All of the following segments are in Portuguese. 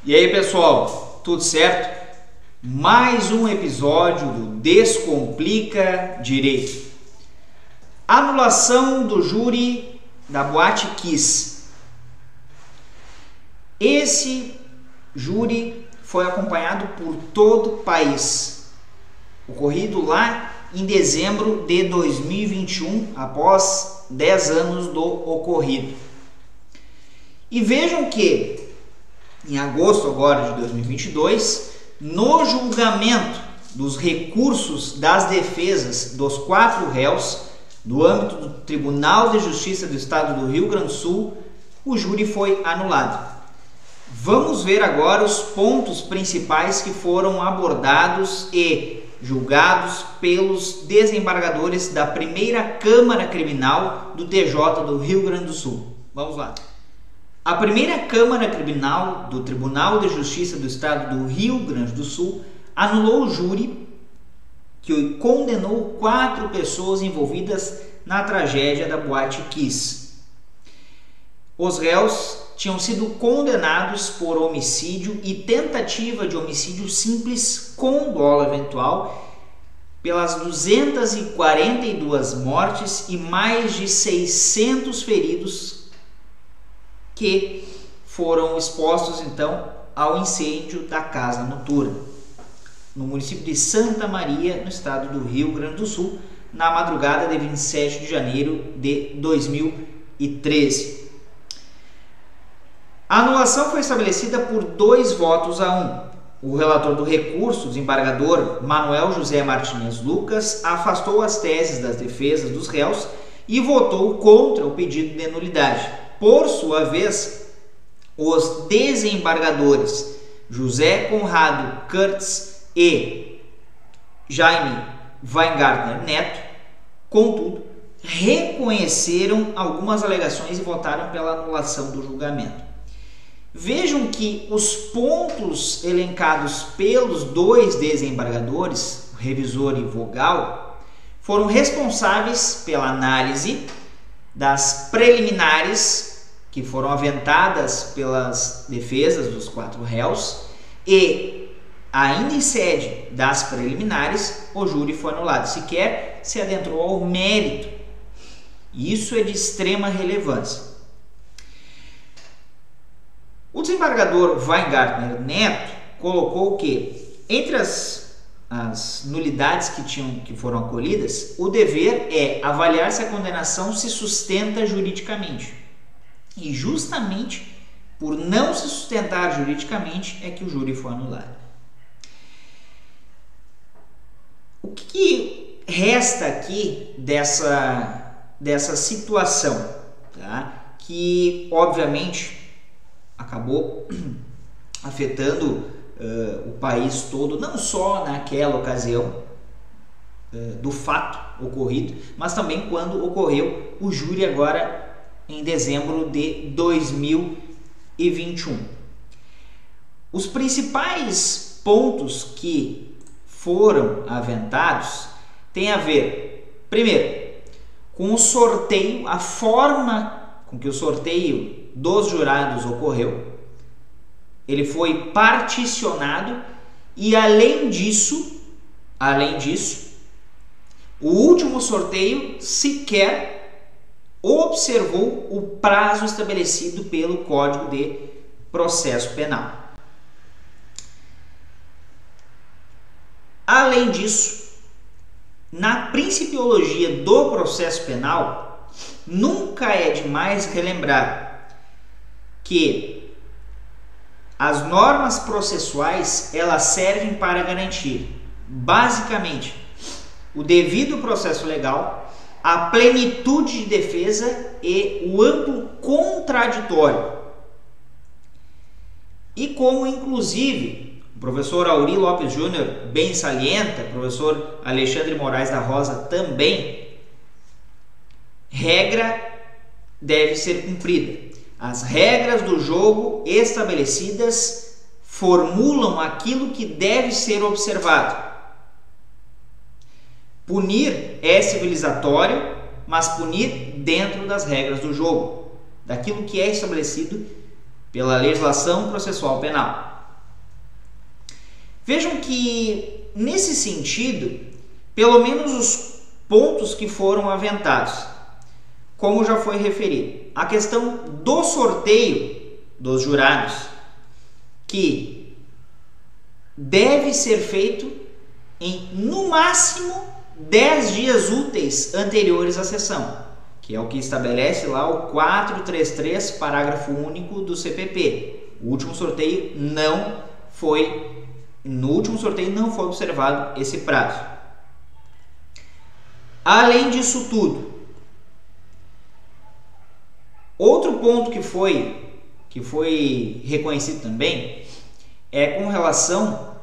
E aí, pessoal, tudo certo? Mais um episódio do Descomplica Direito. Anulação do júri da Boate Kiss. Esse júri foi acompanhado por todo o país, ocorrido lá em dezembro de 2021, após 10 anos do ocorrido. E vejam que em agosto agora de 2022, no julgamento dos recursos das defesas dos 4 réus do âmbito do Tribunal de Justiça do Estado do Rio Grande do Sul, o júri foi anulado. Vamos ver agora os pontos principais que foram abordados e julgados pelos desembargadores da primeira Câmara Criminal do TJ do Rio Grande do Sul. Vamos lá. A primeira Câmara Criminal do Tribunal de Justiça do Estado do Rio Grande do Sul anulou o júri que condenou 4 pessoas envolvidas na tragédia da Boate Kiss. Os réus tinham sido condenados por homicídio e tentativa de homicídio simples com dolo eventual pelas 242 mortes e mais de 600 feridos que foram expostos então ao incêndio da casa noturna no município de Santa Maria, no estado do Rio Grande do Sul, na madrugada de 27 de janeiro de 2013. A anulação foi estabelecida por 2 votos a 1. O relator do recurso, o desembargador Manuel José Martinez Lucas, afastou as teses das defesas dos réus e votou contra o pedido de nulidade. Por sua vez, os desembargadores José Conrado Kurtz e Jaime Weingartner Neto, contudo, reconheceram algumas alegações e votaram pela anulação do julgamento. Vejam que os pontos elencados pelos 2 desembargadores, o revisor e vogal, foram responsáveis pela análise das preliminares que foram aventadas pelas defesas dos 4 réus e, ainda em sede das preliminares, o júri foi anulado. Sequer se adentrou ao mérito. Isso é de extrema relevância. O desembargador Weingartner Neto colocou que, entre as nulidades que foram acolhidas, o dever é avaliar se a condenação se sustenta juridicamente. E justamente por não se sustentar juridicamente é que o júri foi anulado. O que resta aqui dessa situação, tá? Que obviamente acabou afetando o país todo, não só naquela ocasião do fato ocorrido, mas também quando ocorreu o júri agora em dezembro de 2021. Os principais pontos que foram aventados têm a ver, primeiro, com o sorteio, a forma com que o sorteio dos jurados ocorreu. Ele foi particionado e, além disso, o último sorteio sequer observou o prazo estabelecido pelo Código de Processo Penal. Além disso, na principiologia do processo penal, nunca é demais relembrar que as normas processuais, elas servem para garantir, basicamente, o devido processo legal, a plenitude de defesa e o amplo contraditório. E como, inclusive, o professor Auri Lopes Júnior bem salienta, o professor Alexandre Moraes da Rosa também, regra deve ser cumprida. As regras do jogo estabelecidas formulam aquilo que deve ser observado. Punir é civilizatório mas punir dentro das regras do jogo, daquilo que é estabelecido pela legislação processual penal. Vejam que, nesse sentido, pelo menos os pontos que foram aventados, como já foi referido, a questão do sorteio dos jurados, que deve ser feito em, no máximo, 10 dias úteis anteriores à sessão, que é o que estabelece lá o 433, parágrafo único do CPP. No último sorteio não foi observado esse prazo. Além disso tudo, outro ponto que foi reconhecido também é com relação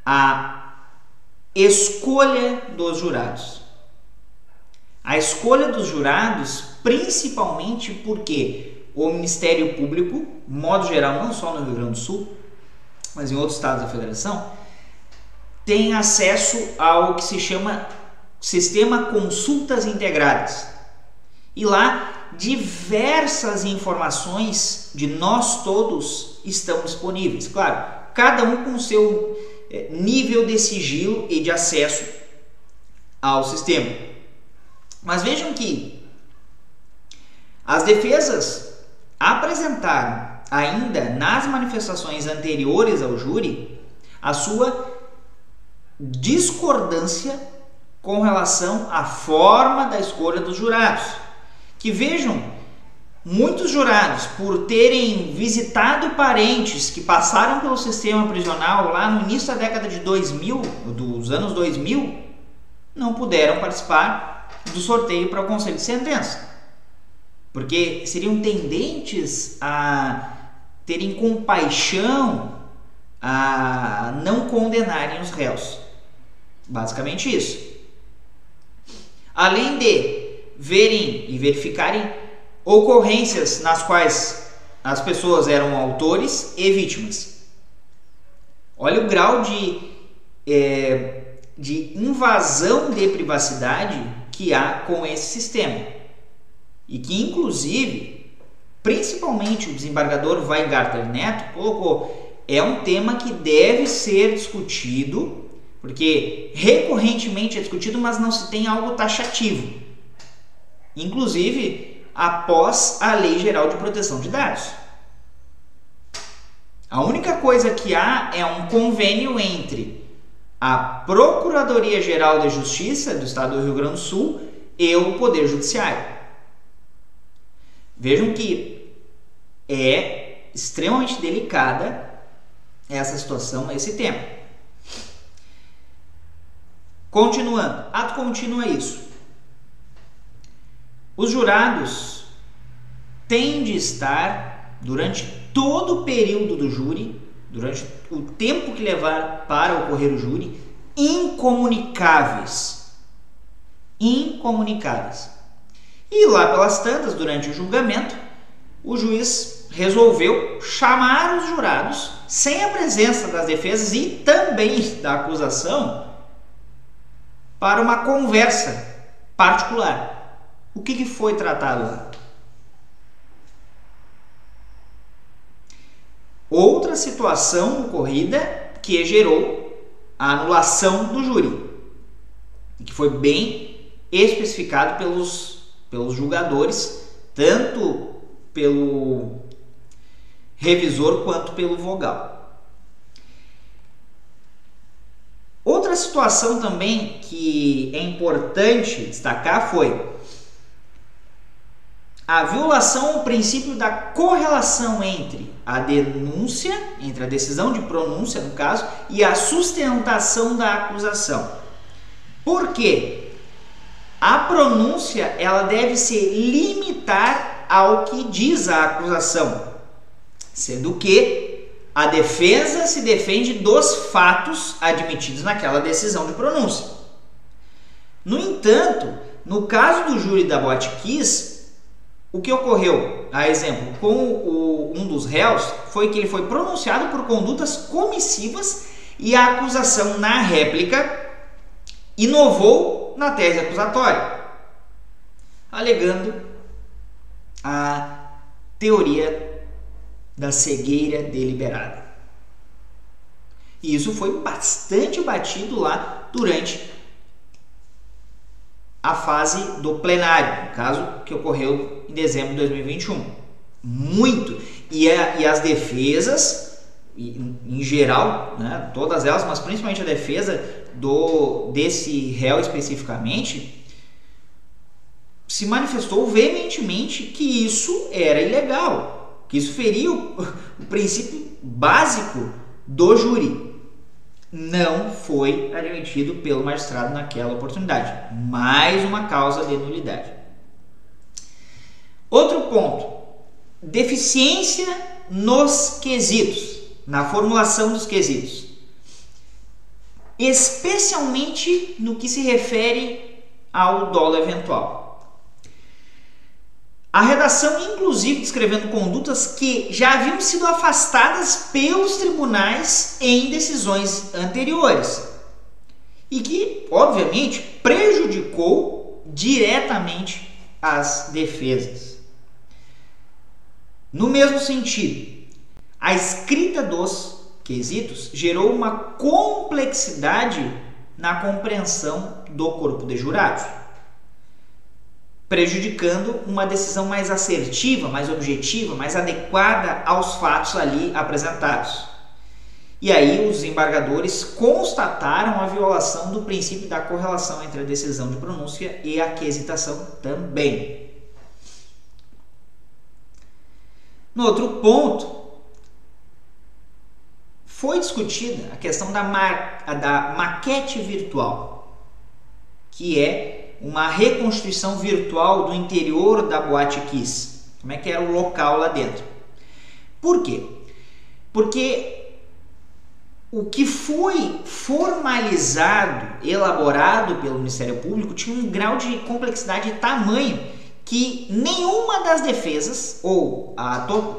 à escolha dos jurados. A escolha dos jurados, principalmente porque o Ministério Público, de modo geral, não só no Rio Grande do Sul, mas em outros estados da Federação, tem acesso ao que se chama Sistema Consultas Integradas. E lá, diversas informações de nós todos estão disponíveis. Claro, cada um com o seu nível de sigilo e de acesso ao sistema. Mas vejam que as defesas apresentaram ainda nas manifestações anteriores ao júri a sua discordância com relação à forma da escolha dos jurados. Que vejam, muitos jurados, por terem visitado parentes que passaram pelo sistema prisional lá no início da década de 2000, dos anos 2000, não puderam participar do sorteio para o Conselho de Sentença, porque seriam tendentes a terem compaixão, a não condenarem os réus. Basicamente isso. Além de verem e verificarem ocorrências nas quais as pessoas eram autores e vítimas. Olha o grau de invasão de privacidade que há com esse sistema. E que, inclusive, principalmente o desembargador Weingarten Neto colocou, é um tema que deve ser discutido, porque recorrentemente é discutido, mas não se tem algo taxativo. Inclusive, após a Lei Geral de Proteção de Dados. A única coisa que há é um convênio entre a Procuradoria-Geral de Justiça do Estado do Rio Grande do Sul e o Poder Judiciário. Vejam que é extremamente delicada essa situação, esse tema. Continuando, ato contínuo é isso. Os jurados têm de estar, durante todo o período do júri, durante o tempo que levar para ocorrer o júri, incomunicáveis. Incomunicáveis. E lá pelas tantas, durante o julgamento, o juiz resolveu chamar os jurados, sem a presença das defesas e também da acusação, para uma conversa particular. O que foi tratado lá? Outra situação ocorrida que gerou a anulação do júri, que foi bem especificado pelos julgadores, tanto pelo revisor quanto pelo vogal. Outra situação também que é importante destacar foi a violação ao princípio da correlação entre a denúncia, entre a decisão de pronúncia, no caso, e a sustentação da acusação. Por quê? A pronúncia ela deve se limitar ao que diz a acusação, sendo que a defesa se defende dos fatos admitidos naquela decisão de pronúncia. No entanto, no caso do júri da Boate Kiss, o que ocorreu, a exemplo, com um dos réus, foi que ele foi pronunciado por condutas comissivas e a acusação, na réplica, inovou na tese acusatória. alegando a teoria da cegueira deliberada. E isso foi bastante batido lá durante a fase do plenário, no caso que ocorreu em dezembro de 2021. Muito. E as defesas, em geral, né, todas elas, mas principalmente a defesa desse réu especificamente, se manifestou veementemente que isso era ilegal, que isso feria o princípio básico do júri. Não foi admitido pelo magistrado naquela oportunidade. Mais uma causa de nulidade. Outro ponto: deficiência nos quesitos, na formulação dos quesitos, especialmente no que se refere ao dolo eventual. A redação, inclusive, descrevendo condutas que já haviam sido afastadas pelos tribunais em decisões anteriores e que, obviamente, prejudicou diretamente as defesas. No mesmo sentido, a escrita dos quesitos gerou uma complexidade na compreensão do corpo de jurados, prejudicando uma decisão mais assertiva, mais objetiva, mais adequada aos fatos ali apresentados. E aí os desembargadores constataram a violação do princípio da correlação entre a decisão de pronúncia e a quesitação também. No outro ponto, foi discutida a questão da maquete virtual, que é uma reconstituição virtual do interior da Boate Kiss. Como é que era o local lá dentro? Por quê? Porque o que foi formalizado, elaborado pelo Ministério Público, tinha um grau de complexidade e tamanho que nenhuma das defesas, ou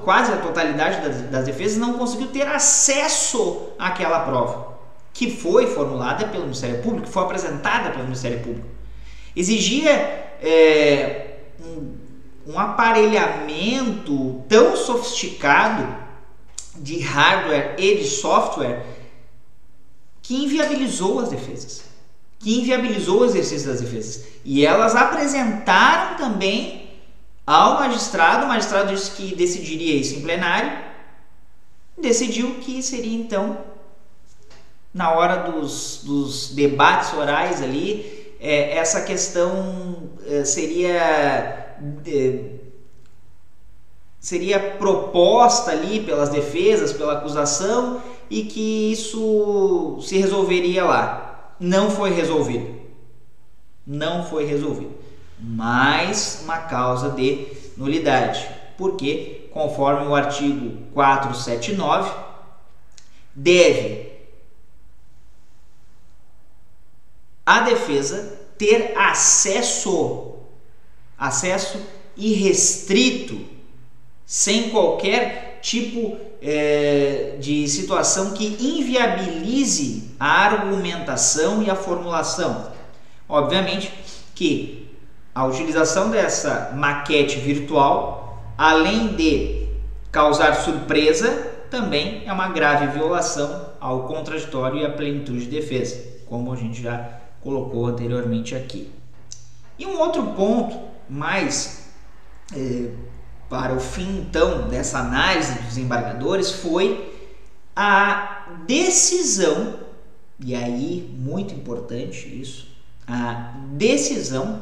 quase a totalidade das defesas, não conseguiu ter acesso àquela prova, que foi formulada pelo Ministério Público, que foi apresentada pelo Ministério Público. Exigia um aparelhamento tão sofisticado de hardware e de software que inviabilizou as defesas, que inviabilizou o exercício das defesas. E elas apresentaram também ao magistrado. O magistrado disse que decidiria isso em plenário, decidiu que seria então, na hora dos debates orais ali, essa questão seria proposta ali pelas defesas, pela acusação, e que isso se resolveria lá. Não foi resolvido. Não foi resolvido. Mais uma causa de nulidade. Porque, conforme o artigo 479, deve a defesa ter acesso irrestrito, sem qualquer tipo de situação que inviabilize a argumentação e a formulação. Obviamente que a utilização dessa maquete virtual, além de causar surpresa, também é uma grave violação ao contraditório e à plenitude de defesa, como a gente já colocou anteriormente aqui. E um outro ponto mais para o fim então dessa análise dos desembargadores foi a decisão, e aí muito importante isso, a decisão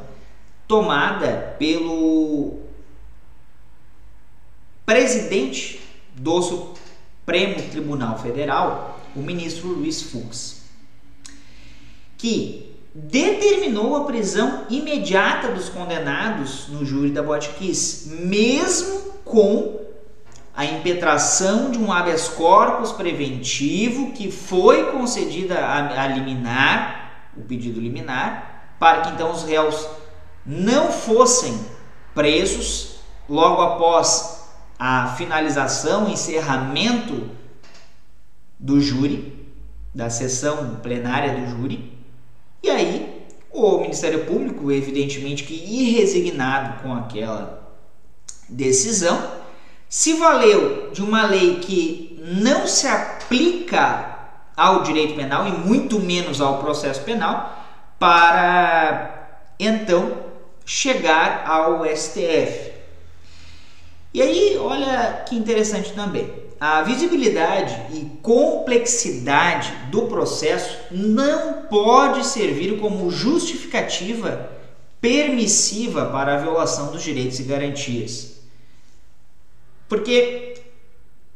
tomada pelo presidente do Supremo Tribunal Federal, o ministro Luiz Fux, que determinou a prisão imediata dos condenados no júri da Boate Kiss, mesmo com a impetração de um habeas corpus preventivo que foi concedida a liminar, o pedido liminar, para que então os réus não fossem presos logo após a finalização, encerramento do júri, da sessão plenária do júri. E aí O Ministério Público, evidentemente que irresignado com aquela decisão, se valeu de uma lei que não se aplica ao direito penal e muito menos ao processo penal para então chegar ao STF. E aí, olha que interessante também. A visibilidade e complexidade do processo não pode servir como justificativa permissiva para a violação dos direitos e garantias. Porque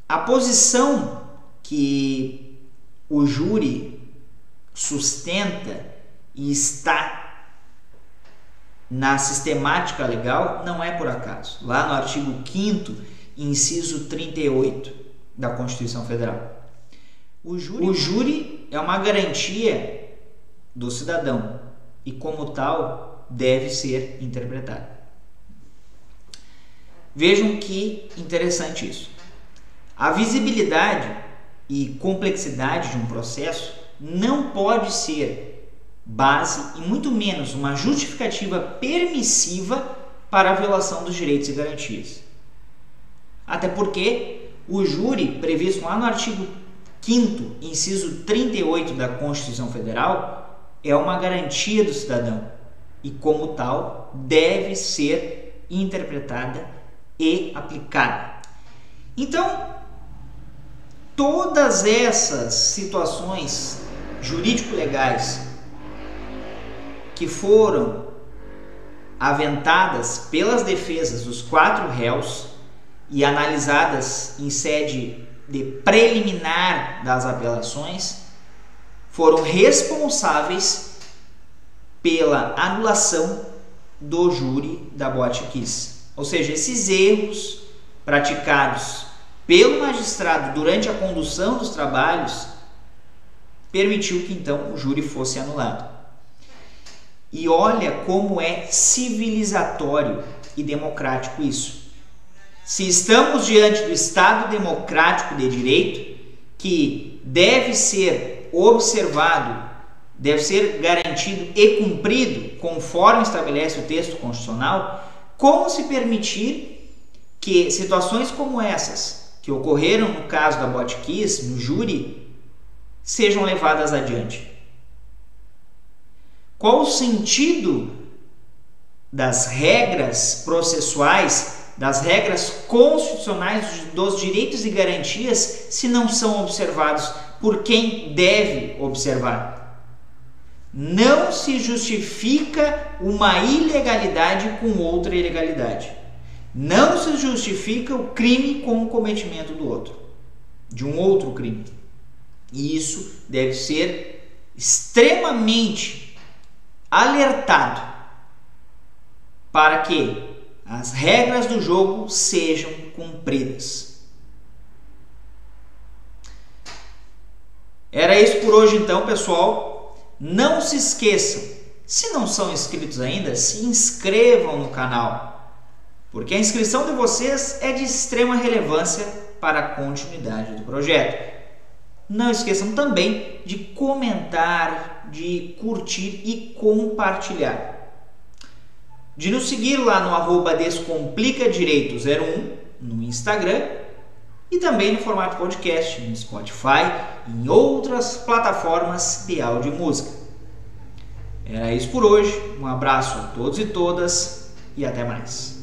a posição que o júri sustenta e está na sistemática legal não é por acaso. Lá no artigo 5º, inciso 38 da Constituição Federal. O júri é uma garantia do cidadão e, como tal, deve ser interpretado. Vejam que interessante isso. A visibilidade e complexidade de um processo não pode ser base e muito menos uma justificativa permissiva para a violação dos direitos e garantias. Até porque o júri, previsto lá no artigo 5º, inciso 38 da Constituição Federal, é uma garantia do cidadão e, como tal, deve ser interpretada e aplicada. Então, todas essas situações jurídico-legais que foram aventadas pelas defesas dos 4 réus e analisadas em sede de preliminar das apelações, foram responsáveis pela anulação do júri da Boate Kiss. Ou seja, esses erros praticados pelo magistrado durante a condução dos trabalhos permitiu que então o júri fosse anulado. E olha como é civilizatório e democrático isso. Se estamos diante do Estado democrático de direito, que deve ser observado, deve ser garantido e cumprido conforme estabelece o texto constitucional, como se permitir que situações como essas, que ocorreram no caso da Boate Kiss, no júri, sejam levadas adiante? Qual o sentido das regras processuais, das regras constitucionais dos direitos e garantias, se não são observados por quem deve observar? Não se justifica uma ilegalidade com outra ilegalidade. Não se justifica o crime com o cometimento do outro, de um outro crime. E isso deve ser extremamente alertado para que as regras do jogo sejam cumpridas. Era isso por hoje então, pessoal. Não se esqueçam, se não são inscritos ainda, se inscrevam no canal, porque a inscrição de vocês é de extrema relevância para a continuidade do projeto. Não esqueçam também de comentar, de curtir e compartilhar. De nos seguir lá no @descomplicadireito01 no Instagram e também no formato podcast, no Spotify e em outras plataformas de áudio e música. Era isso por hoje. Um abraço a todos e todas e até mais.